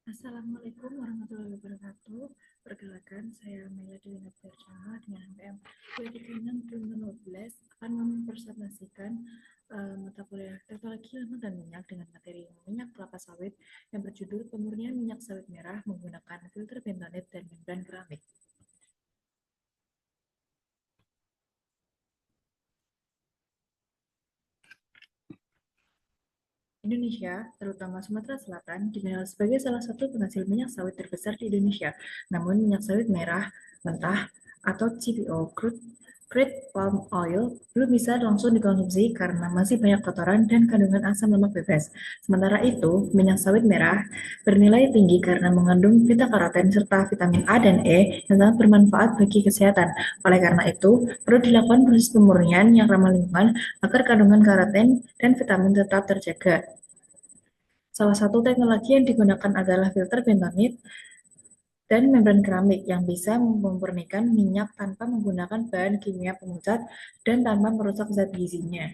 Assalamualaikum warahmatullahi wabarakatuh. Perkenalkan, saya Mela Delina Percama dengan NPM 2006-2012 akan mempresentasikan mata kuliah teknologi lemak dan minyak dengan materi minyak kelapa sawit yang berjudul pemurnian minyak sawit merah menggunakan filter bentonit dan membran keramik. Indonesia, terutama Sumatera Selatan, dikenal sebagai salah satu penghasil minyak sawit terbesar di Indonesia. Namun, minyak sawit merah mentah atau CPO crude palm oil belum bisa langsung dikonsumsi karena masih banyak kotoran dan kandungan asam lemak bebas. Sementara itu, minyak sawit merah bernilai tinggi karena mengandung beta-karoten serta vitamin A dan E yang sangat bermanfaat bagi kesehatan. Oleh karena itu, perlu dilakukan proses pemurnian yang ramah lingkungan agar kandungan karoten dan vitamin tetap terjaga. Salah satu teknologi yang digunakan adalah filter bentonit dan membran keramik yang bisa memurnikan minyak tanpa menggunakan bahan kimia pemucat dan tanpa merusak zat gizinya.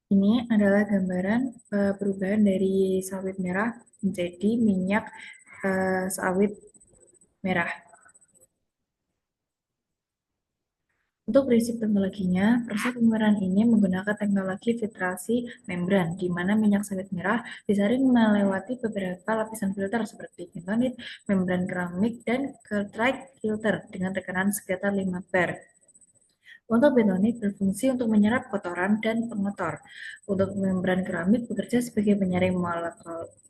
Ini adalah gambaran perubahan dari sawit merah menjadi minyak sawit merah. Untuk prinsip teknologinya, proses pemurnian ini menggunakan teknologi filtrasi membran, di mana minyak sawit merah disaring melewati beberapa lapisan filter seperti bentonit, membran keramik, dan Cartridge filter dengan tekanan sekitar 5 bar. Untuk bentonit berfungsi untuk menyerap kotoran dan pengotor. Untuk membran keramik bekerja sebagai penyaring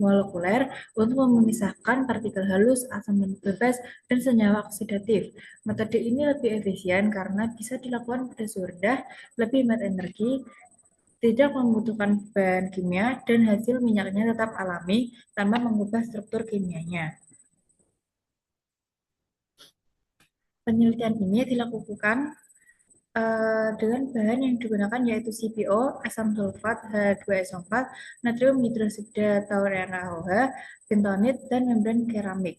molekuler untuk memisahkan partikel halus, asam bebas, dan senyawa oksidatif. Metode ini lebih efisien karena bisa dilakukan pada suhu rendah, lebih hemat energi, tidak membutuhkan bahan kimia, dan hasil minyaknya tetap alami tanpa mengubah struktur kimianya. Penelitian ini dilakukan dengan bahan yang digunakan yaitu CPO, asam sulfat H2SO4, natrium hidroksida atau NaOH, bentonit, dan membran keramik.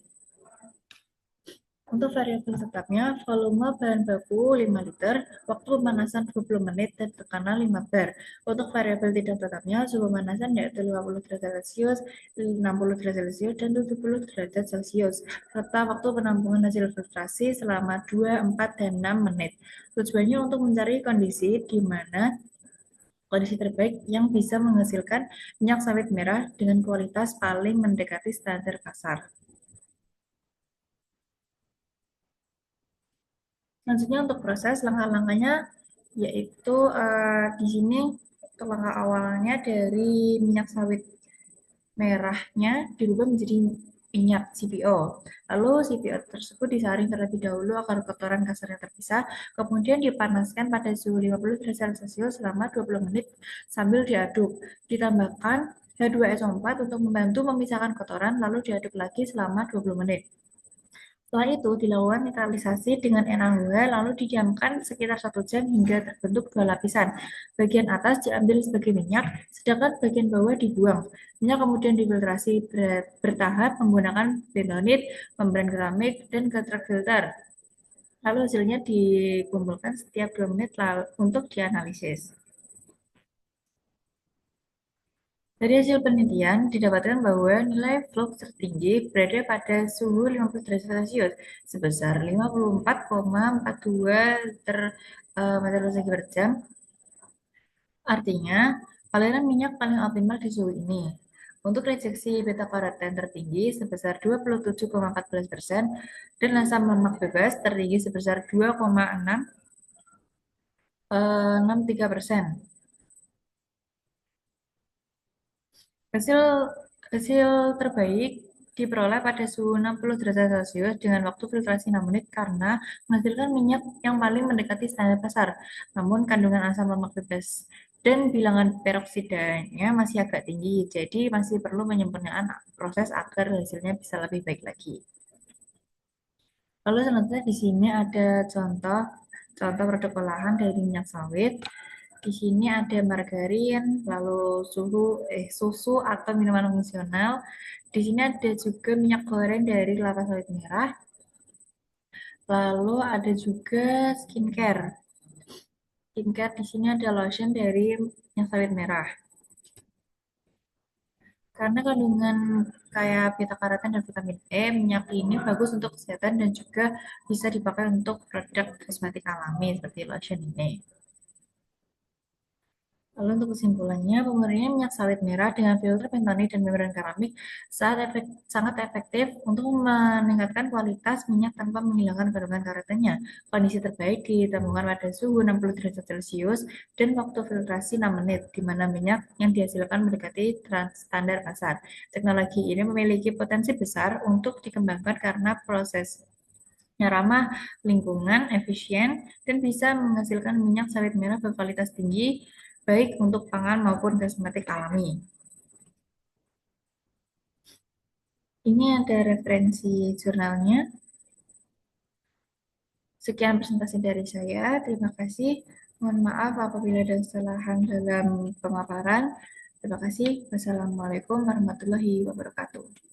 Untuk variabel tetapnya, volume bahan baku 5 liter, waktu pemanasan 20 menit, dan tekanan 5 bar. Untuk variabel tidak tetapnya, suhu pemanasan yaitu 50 derajat Celcius, 60 derajat Celcius, dan 70 derajat Celcius, serta waktu penampungan hasil filtrasi selama 2, 4, dan 6 menit. Tujuannya untuk mencari kondisi di mana kondisi terbaik yang bisa menghasilkan minyak sawit merah dengan kualitas paling mendekati standar pasar. Selanjutnya untuk proses langkah-langkahnya yaitu di sini untuk langkah awalnya dari minyak sawit merahnya dirubah menjadi minyak CPO. Lalu CPO tersebut disaring terlebih dahulu agar kotoran kasarnya terpisah, kemudian dipanaskan pada suhu 50 derajat Celcius selama 20 menit sambil diaduk. Ditambahkan H2SO4 untuk membantu memisahkan kotoran, lalu diaduk lagi selama 20 menit. Setelah itu dilakukan netralisasi dengan NaOH lalu didiamkan sekitar 1 jam hingga terbentuk dua lapisan. Bagian atas diambil sebagai minyak, sedangkan bagian bawah dibuang. Minyak kemudian difiltrasi bertahap menggunakan bentonit, membran keramik, dan Cartridge filter. Lalu hasilnya dikumpulkan setiap 2 menit untuk dianalisis. Dari hasil penelitian, didapatkan bahwa nilai flux tertinggi berada pada suhu 50 derajat Celcius sebesar 54,42 liter meter persegi per jam. Artinya, aliran minyak paling optimal di suhu ini. Untuk rejeksi beta-karoten tertinggi sebesar 27,14% dan asam lemak bebas tertinggi sebesar 2,63%. Hasil hasil terbaik diperoleh pada suhu 60 derajat Celcius dengan waktu filtrasi 6 menit karena menghasilkan minyak yang paling mendekati standar pasar. Namun kandungan asam lemak bebas dan bilangan peroksidanya masih agak tinggi, jadi masih perlu penyempurnaan proses agar hasilnya bisa lebih baik lagi. Lalu selanjutnya di sini ada contoh contoh produk olahan dari minyak sawit. Di sini ada margarin, lalu susu atau minuman fungsional. Di sini ada juga minyak goreng dari kelapa sawit merah. Lalu ada juga skincare. Skincare di sini ada lotion dari minyak sawit merah. Karena kandungan kayak beta karoten dan vitamin E, minyak ini bagus untuk kesehatan dan juga bisa dipakai untuk produk kosmetik alami seperti lotion ini. Lalu untuk kesimpulannya, pemurnian minyak sawit merah dengan filter pentani dan membran keramik sangat efektif untuk meningkatkan kualitas minyak tanpa menghilangkan kandungan karotennya. Kondisi terbaik ditemukan pada suhu 60 derajat Celcius dan waktu filtrasi 6 menit, di mana minyak yang dihasilkan mendekati standar pasar. Teknologi ini memiliki potensi besar untuk dikembangkan karena prosesnya ramah lingkungan, efisien, dan bisa menghasilkan minyak sawit merah berkualitas tinggi, baik untuk pangan maupun kosmetik alami. Ini ada referensi jurnalnya. Sekian presentasi dari saya. Terima kasih. Mohon maaf apabila ada kesalahan dalam pemaparan. Terima kasih. Wassalamualaikum warahmatullahi wabarakatuh.